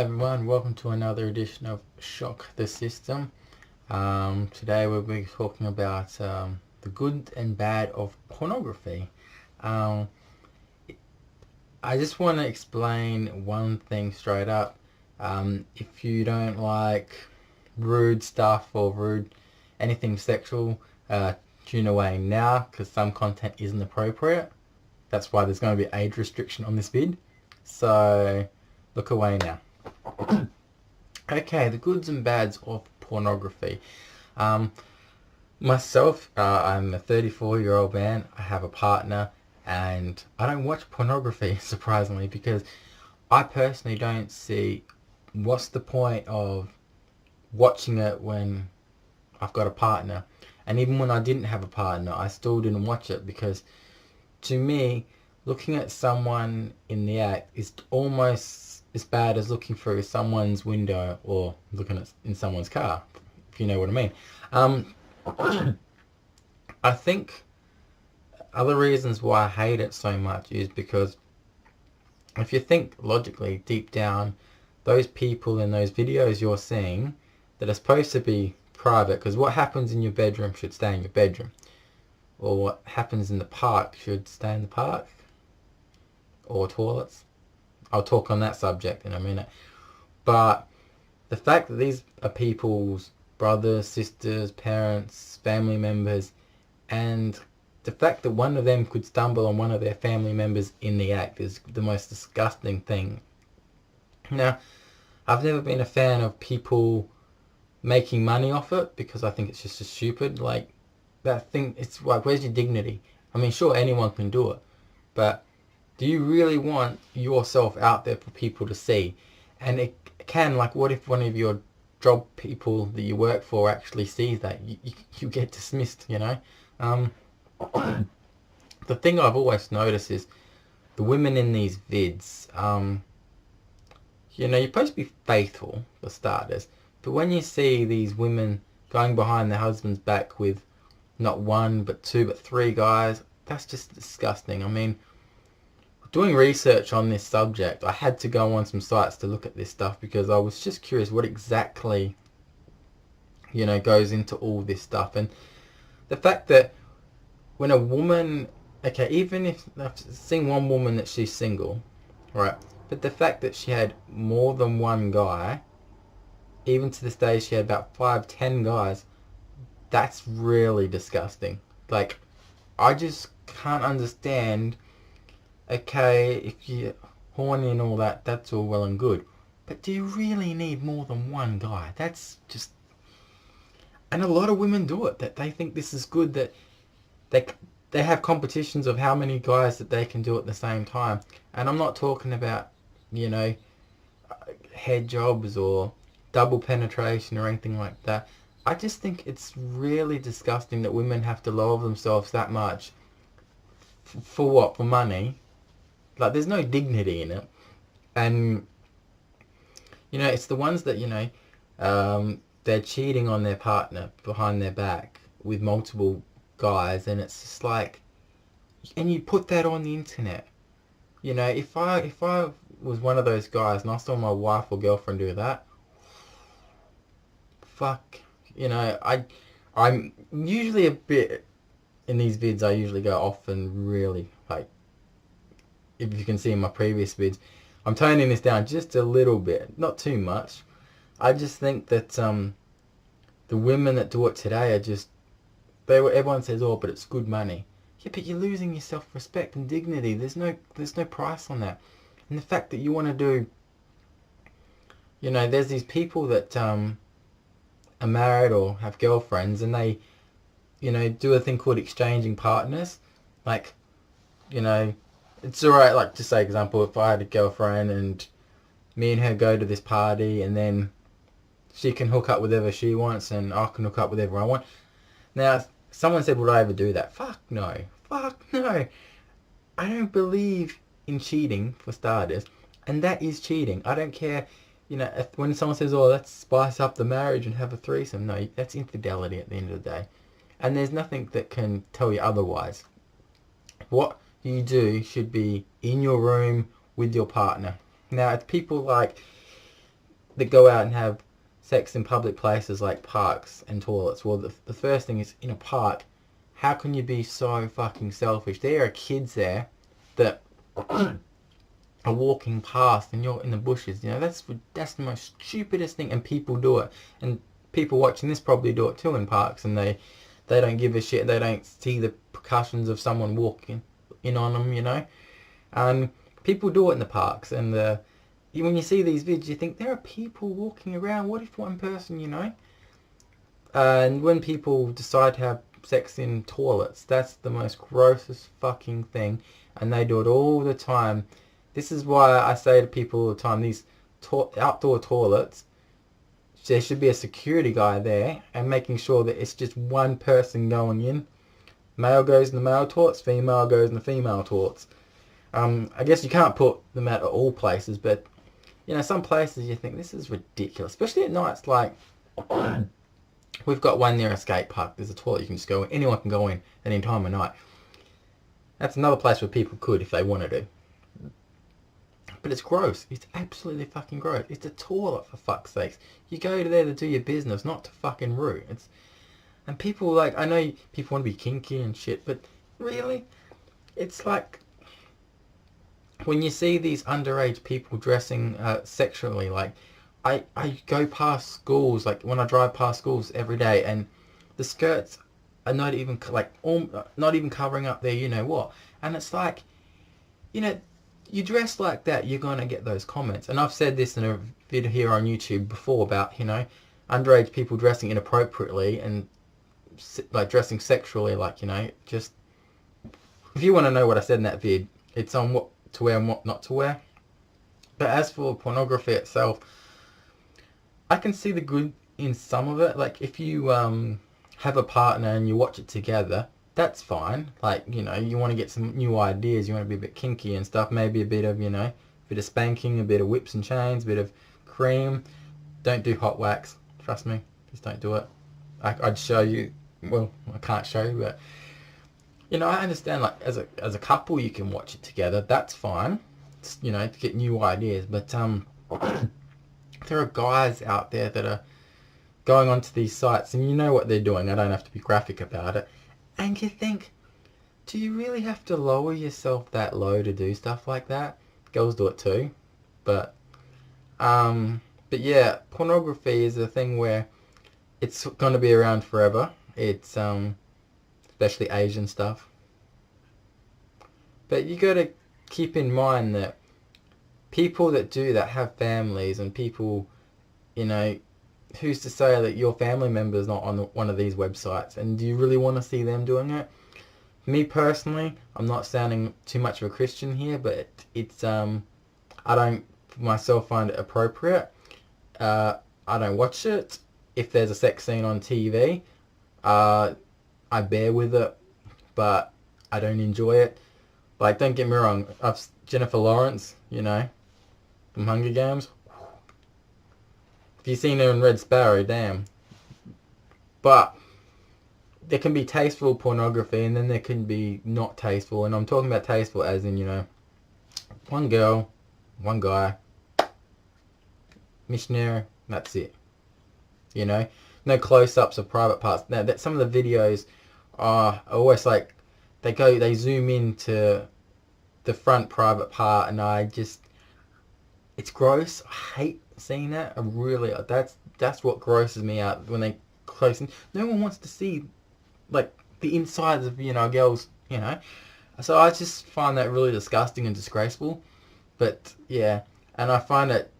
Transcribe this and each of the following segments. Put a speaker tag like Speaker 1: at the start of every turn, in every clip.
Speaker 1: everyone, welcome to another edition of Shock the System. Today we'll be talking about the good and bad of pornography. Um, I just want to explain one thing straight up. If you don't like rude stuff or rude anything sexual, tune away now because some content isn't appropriate. That's why there's going to be age restriction on this vid. So look away now. Okay, the goods and bads of pornography. Myself, I'm a 34-year-old man. I have a partner, and I don't watch pornography, surprisingly, because I personally don't see what's the point of watching it when I've got a partner. And even when I didn't have a partner, I still didn't watch it because, to me, looking at someone in the act is almost as bad as looking through someone's window or looking in someone's car, if you know what I mean. I think other reasons why I hate it so much is because if you think logically deep down, those people in those videos you're seeing that are supposed to be private, because what happens in your bedroom should stay in your bedroom, or what happens in the park should stay in the park, or toilets. I'll talk on that subject in a minute. But the fact that these are people's brothers, sisters, parents, family members, and the fact that one of them could stumble on one of their family members in the act is the most disgusting thing. Now, I've never been a fan of people making money off it because I think it's just stupid. Like, that thing, it's like, where's your dignity? I mean, sure, anyone can do it, but do you really want yourself out there for people to see? And it can, like, what if one of your job people that you work for actually sees that? You get dismissed, you know? The thing I've always noticed is the women in these vids, you know, you're supposed to be faithful, for starters, but when you see these women going behind their husband's back with not one, but two, but three guys, that's just disgusting. I mean, doing research on this subject, I had to go on some sites to look at this stuff because I was just curious what exactly, you know, goes into all this stuff. And the fact that when a woman, okay, even if I've seen one woman that she's single, right, but the fact that she had more than one guy, even to this day she had about 5-10 guys, that's really disgusting. Like, I just can't understand. Okay, if you're horny and all that, that's all well and good. But do you really need more than one guy? That's just... And a lot of women do it. That they think this is good, that they have competitions of how many guys that they can do at the same time. And I'm not talking about, you know, head jobs or double penetration or anything like that. I just think it's really disgusting that women have to lower themselves that much. For what? For money? Like, there's no dignity in it. And, you know, it's the ones that, you know, they're cheating on their partner behind their back with multiple guys, and it's just like, and you put that on the internet. You know, if I was one of those guys and I saw my wife or girlfriend do that, fuck, you know, I'm usually a bit, in these vids I usually go off and really, like, if you can see in my previous vids, I'm toning this down just a little bit, not too much. I just think that the women that do it today are just, everyone says, oh, but it's good money. Yeah, but you're losing your self-respect and dignity. There's no price on that. And the fact that you want to do, you know, there's these people that are married or have girlfriends, and they, you know, do a thing called exchanging partners. Like, you know, it's alright, like, to say, example, if I had a girlfriend and me and her go to this party, and then she can hook up with whoever she wants and I can hook up with whoever I want. Now, someone said, would I ever do that? Fuck no. Fuck no. I don't believe in cheating, for starters. And that is cheating. I don't care, you know, when someone says, oh, let's spice up the marriage and have a threesome. No, that's infidelity at the end of the day. And there's nothing that can tell you otherwise. What you do should be in your room with your partner. Now, it's people like, that go out and have sex in public places like parks and toilets. Well, the first thing is, in a park, how can you be so fucking selfish? There are kids there that are walking past and you're in the bushes. You know, that's the most stupidest thing, and people do it. And people watching this probably do it too in parks, and they don't give a shit. They don't see the repercussions of someone walking in on them, you know. And people do it in the parks, and when you see these videos, you think there are people walking around. What if one person, you know? And when people decide to have sex in toilets, that's the most grossest fucking thing, and they do it all the time. This is why I say to people all the time, these outdoor toilets, there should be a security guy there and making sure that it's just one person going in. Male goes in the male toilets, female goes in the female toilets. I guess you can't put them at all places, but you know, some places you think this is ridiculous, especially at nights. Like we've got one near a skate park. There's a toilet you can just go in. Anyone can go in at any time of night. That's another place where people could if they wanted to. But it's gross. It's absolutely fucking gross. It's a toilet, for fuck's sakes. You go there to do your business, not to fucking root. And people, like, I know people want to be kinky and shit, but really? It's like, when you see these underage people dressing sexually, like, I go past schools, like, when I drive past schools every day, and the skirts are not even, like, not even covering up their you-know-what. And it's like, you know, you dress like that, you're going to get those comments. And I've said this in a video here on YouTube before about, you know, underage people dressing inappropriately and, like, dressing sexually, like, you know, just... If you want to know what I said in that vid, it's on what to wear and what not to wear. But as for pornography itself, I can see the good in some of it. Like, if you have a partner and you watch it together, that's fine. Like, you know, you want to get some new ideas, you want to be a bit kinky and stuff, maybe a bit of, you know, a bit of spanking, a bit of whips and chains, a bit of cream. Don't do hot wax, trust me, just don't do it. I'd show you, well, I can't show you, but, you know, I understand, like, as a couple you can watch it together, that's fine, it's, you know, to get new ideas, but there are guys out there that are going onto these sites, and you know what they're doing, I don't have to be graphic about it. And you think, do you really have to lower yourself that low to do stuff like that? Girls do it too. But yeah, pornography is a thing where it's going to be around forever. It's, especially Asian stuff. But you got to keep in mind that people that do that have families, and people, you know, who's to say that your family member is not on one of these websites, and do you really want to see them doing it? Me personally, I'm not sounding too much of a Christian here, but it's I don't myself find it appropriate. I don't watch it. If there's a sex scene on TV, I bear with it, but I don't enjoy it. Like, don't get me wrong, Jennifer Lawrence, you know, from Hunger Games. If you've seen her in Red Sparrow, damn. But there can be tasteful pornography, and then there can be not tasteful. And I'm talking about tasteful as in, you know, one girl, one guy, missionary, that's it. You know, no close-ups of private parts. Now, that some of the videos are always like, they zoom into the front private part, and it's gross. I hate seeing that. I really, that's what grosses me out, when they close in. No one wants to see, like, the insides of, you know, girls, you know. So I just find that really disgusting and disgraceful. But yeah, and I find it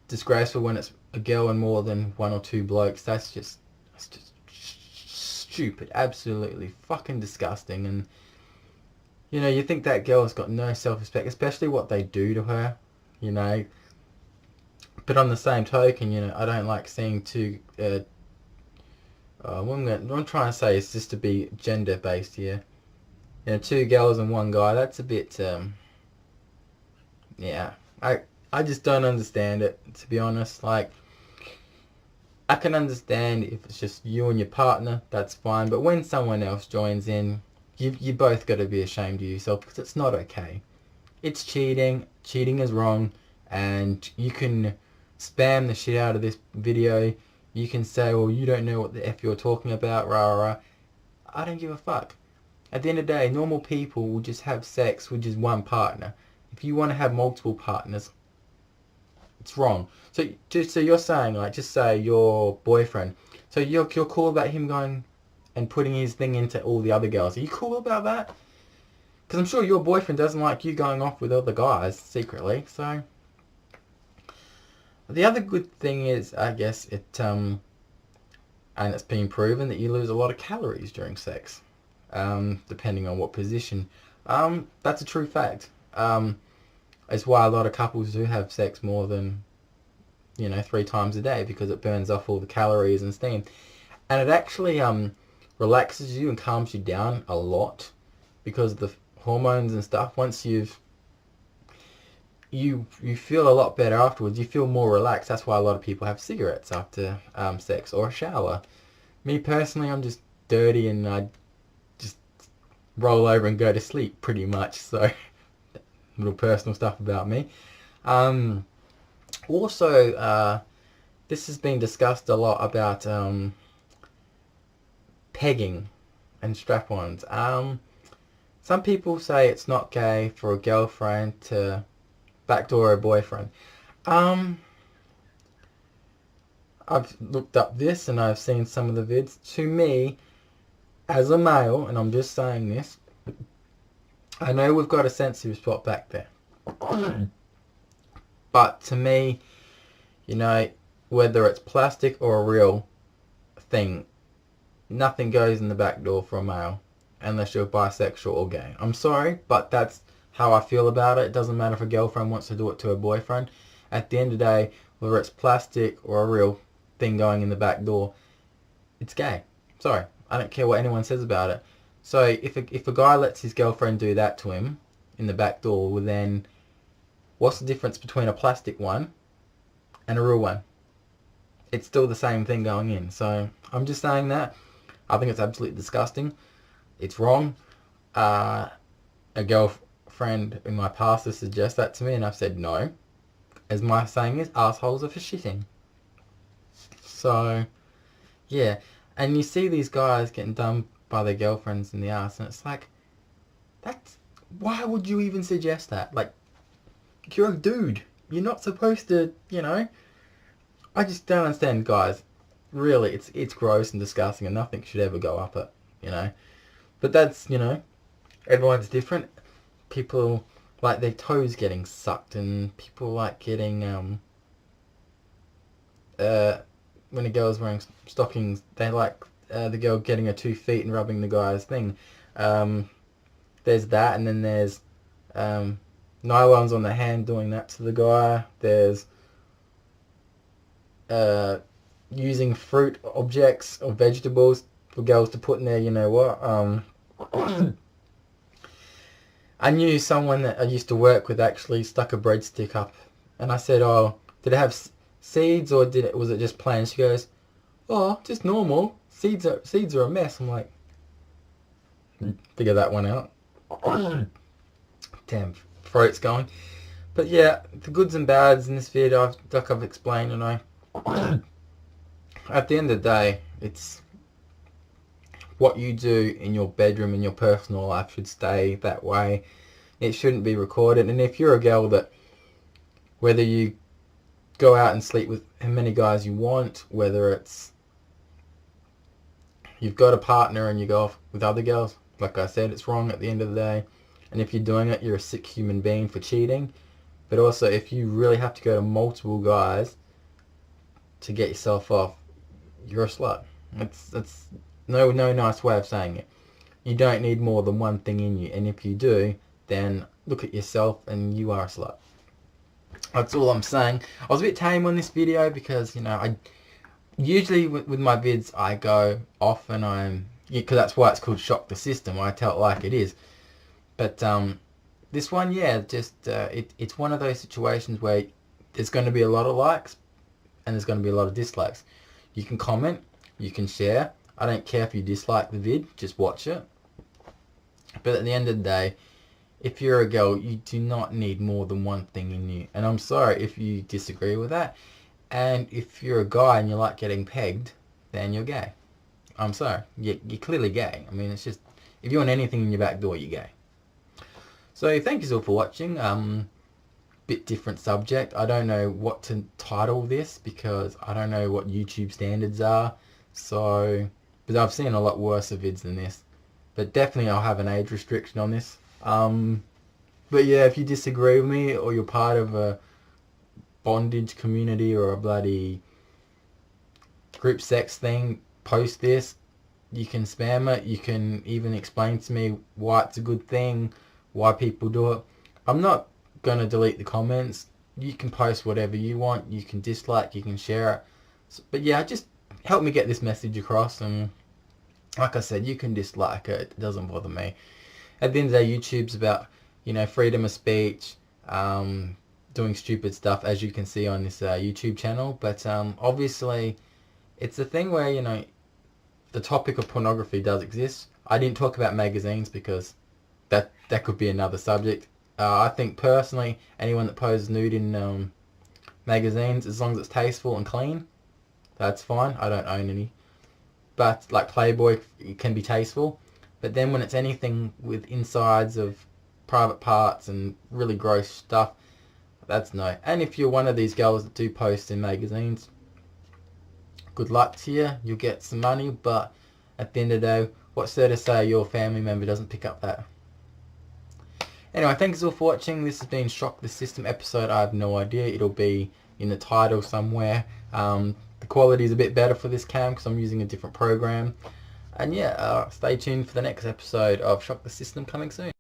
Speaker 1: disgraceful when it's a girl and more than one or two blokes. That's just stupid, absolutely fucking disgusting. And you know, you think that girl has got no self-respect, especially what they do to her, you know. But on the same token, you know, I don't like seeing two, what I'm trying to say is just to be gender-based here. You know, two girls and one guy, that's a bit, yeah. I just don't understand it, to be honest. Like, I can understand if it's just you and your partner, that's fine. But when someone else joins in, you both got to be ashamed of yourself, because it's not okay. It's cheating. Cheating is wrong, and you can spam the shit out of this video. You can say, well, you don't know what the F you're talking about, rah, rah, rah. I don't give a fuck. At the end of the day, normal people will just have sex with just one partner. If you want to have multiple partners, it's wrong. So you're saying, like, just say your boyfriend. So you're cool about him going and putting his thing into all the other girls. Are you cool about that? Because I'm sure your boyfriend doesn't like you going off with other guys secretly. So the other good thing is, I guess, and it's been proven that you lose a lot of calories during sex, depending on what position. That's a true fact. It's why a lot of couples do have sex more than 3 times a day, because it burns off all the calories and steam, and it actually relaxes you and calms you down a lot, because the hormones and stuff, once you feel a lot better afterwards. You feel more relaxed. That's why a lot of people have cigarettes after sex, or a shower. Me personally, I'm just dirty and I just roll over and go to sleep pretty much. So little personal stuff about me. Also, this has been discussed a lot about pegging and strap-ons. Some people say it's not gay for a girlfriend to backdoor a boyfriend. I've looked up this and I've seen some of the vids. To me, as a male, and I'm just saying this, I know we've got a sensitive spot back there. But to me, whether it's plastic or a real thing, nothing goes in the back door for a male unless you're bisexual or gay. I'm sorry, but that's how I feel about it. It doesn't matter if a girlfriend wants to do it to a boyfriend. At the end of the day, whether it's plastic or a real thing going in the back door, it's gay. Sorry, I don't care what anyone says about it. So if a guy lets his girlfriend do that to him in the back door, well then, what's the difference between a plastic one and a real one? It's still the same thing going in. So I'm just saying that. I think it's absolutely disgusting. It's wrong. A girlfriend in my past has suggested that to me, and I've said no. As my saying is, assholes are for shitting. So, yeah. And you see these guys getting done by their girlfriends in the ass, and it's like, why would you even suggest that? Like, you're a dude. You're not supposed to, I just don't understand, guys. Really, it's gross and disgusting, and nothing should ever go up it, But that's, everyone's different. People like their toes getting sucked, and people like getting, when a girl's wearing stockings, they like the girl getting her 2 feet and rubbing the guy's thing. There's that, and then there's nylons on the hand doing that to the guy. There's using fruit objects or vegetables for girls to put in there, I knew someone that I used to work with actually stuck a breadstick up, and I said, oh, did it have seeds or was it just plain? She goes, oh, just normal. Seeds are a mess. I'm like, figure that one out. Damn, throat's going. But yeah, the goods and bads in this video, I've explained, and at the end of the day, it's what you do in your bedroom, in your personal life, should stay that way. It shouldn't be recorded. And if you're a girl that, whether you go out and sleep with how many guys you want, whether it's you've got a partner and you go off with other girls, like I said, it's wrong at the end of the day. And if you're doing it, you're a sick human being for cheating. But also, if you really have to go to multiple guys to get yourself off, you're a slut. That's no nice way of saying it. You don't need more than one thing in you, and if you do, then look at yourself and you are a slut. That's all I'm saying. I was a bit tame on this video because, I usually with my vids I go off and because that's why it's called Shock the System. I tell it like it is. But this one, yeah, just it's one of those situations where there's going to be a lot of likes and there's going to be a lot of dislikes. You can comment, you can share. I don't care if you dislike the vid, just watch it. But at the end of the day, if you're a girl, you do not need more than one thing in you. And I'm sorry if you disagree with that. And if you're a guy and you like getting pegged, then you're gay. I'm sorry, you're clearly gay. I mean, it's just, if you want anything in your back door, you're gay. So thank you all for watching. Bit different subject. I don't know what to title this because I don't know what YouTube standards are. So, but I've seen a lot worse vids than this. But definitely I'll have an age restriction on this. But yeah, if you disagree with me or you're part of a bondage community or a bloody group sex thing, post this. You can spam it. You can even explain to me why it's a good thing, why people do it. I'm not going to delete the comments. You can post whatever you want. You can dislike, you can share it. But yeah, just help me get this message across. And like I said, you can dislike it. It doesn't bother me. At the end of the day, YouTube's about, freedom of speech, doing stupid stuff, as you can see on this YouTube channel. But obviously, it's a thing where, the topic of pornography does exist. I didn't talk about magazines because that could be another subject. I think personally, anyone that poses nude in magazines, as long as it's tasteful and clean, that's fine. I don't own any. But like Playboy, it can be tasteful. But then when it's anything with insides of private parts and really gross stuff, that's no. And if you're one of these girls that do post in magazines, good luck to you. You'll get some money, but at the end of the day, what's there to say your family member doesn't pick up that? Anyway, thanks all for watching. This has been Shock the System episode. I have no idea. It'll be in the title somewhere. The quality is a bit better for this cam because I'm using a different program. And yeah, stay tuned for the next episode of Shock the System coming soon.